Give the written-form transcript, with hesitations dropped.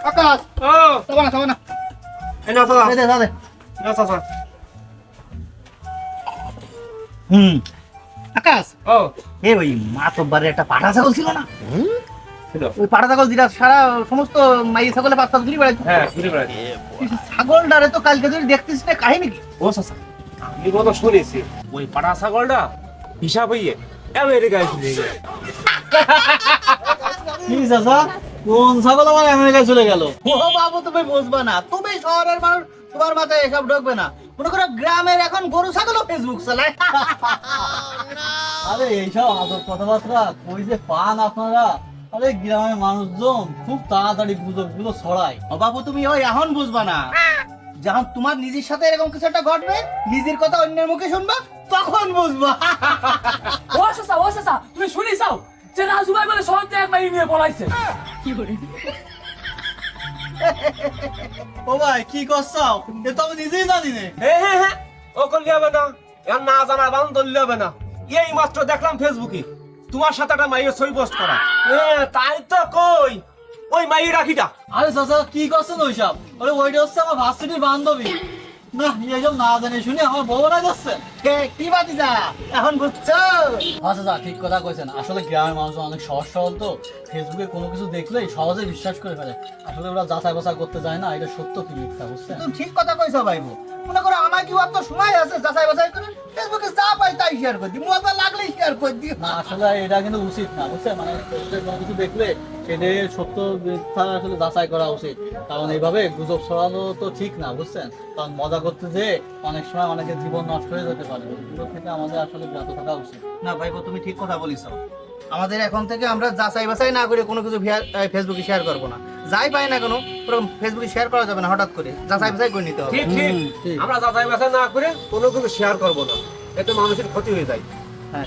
আকাশ ও তবে না এই না চাচা দে দে না চাচা আকাশ ও এ ওই মাতব্বারের একটা পাঠা ছাগল ছিল না ছিল ওই পাঠা ছাগল যেটা সারা সমস্ত মাই ছাগলে পাত্তা ঘুরি বেড়াচ্ছে হ্যাঁ ঘুরে বেড়াচ্ছি ছাগলটারে তো কালকে যদি দেখতিস না কাহিনী কি ও চাচা আমি কত শুনেছি ওই পাড়া ছাগলটা হিসাব হইয়ে আমেরিকায় চলে গেছে কি চাচা কোন ছাগল আমার আমেরিকায় চলে গেল ও বাবু তুমি বুঝবা না তুমি শহরের মানুষ তোমার মাথায় এসব ঢুকবে না মনে করো গ্রামের এখন গরু ছাগলও ফেসবুক চালায় আরে এইসব আদব কথাবার্তা কই যে পান আপনারা? আরে গ্রামের মানুষজন খুব তাড়াতাড়ি গুজবগুলো ছড়ায়। ও বাবু তুমি ওই এখন বুঝবা না যখন তোমার নিজের সাথে এরকম কিছু একটা ঘটবে নিজের কথা অন্যের মুখে শুনবা তখন বুঝবা ও চাচা তুমি শুনি চাও যে রাজু ভাই বলে শহর থেকে এক মাই নিয়ে পলাইছে ও ভাই কি করছাও? এ তো আমি নিজেই জানি না। হ্যাঁ ও করলে হবে না এখন না জানার বান ধরলে হবে না এই মাত্র দেখলাম ফেসবুকে তোমার সাথে একটা মাইয়ের ছবি পোস্ট করা তাই তো কই ওই মাইয়ের রাখিটা আরে চাচা কি করছেন ওইসব? আরে ওইটা হচ্ছে আমার ভার্সিটির বান্ধবী। না এইসব না জানি শুনে আমার বউ না যাচ্ছে। কি বাতিজা এখন বুঝছো আচ্ছা চাচা ঠিক কথা কইছেন। আসলে গ্রামের মানুষ অনেক সহজ সরল তো ফেসবুকে কোনো কিছু দেখলেই সহজে বিশ্বাস করে ফেলে। আসলে ওরা যাচাই বাছাই করতে যায় না এটা সত্য কি মিথ্যা বুঝছেন? তুমি ঠিক কথা কইছো ভাইবো মনে করো আমার কি অত সময় আছে যাচাই বাছাই করে ফেসবুকে যা পাই তাই শেয়ার করে দিই মজা লাগলেই শেয়ার করে দিই না আসলে এটা কিন্তু উচিত না বুঝছেন মানে ফেসবুকে কোনো কিছু দেখলে সেটা সত্য মিথ্যা আসলে যাচাই করা উচিত। কারণ এইভাবে গুজব ছড়ানো তো ঠিক না বুঝছেন? কারণ মজা করতে যে অনেক সময় অনেকের জীবন নষ্ট হয়ে যেতে পারে এগুলো থেকে আমাদের আসলে বিরত থাকা উচিত। না ভাইবো তুমি ঠিক কথা বলিছো আমাদের এখন থেকে আমরা যাচাই বাছাই না করে কোনো কিছু ফেসবুকে শেয়ার করবো না যাই পাই না কোনো ওরকম ফেসবুকে শেয়ার করা যাবে না হঠাৎ করে যাচাই বাছাই করে নিতে হবে ঠিক ঠিক ঠিক। আমরা যাচাই বাছাই না করে কোনো কিছু শেয়ার করবো না এতে মানুষের ক্ষতি হয়ে যায় হ্যাঁ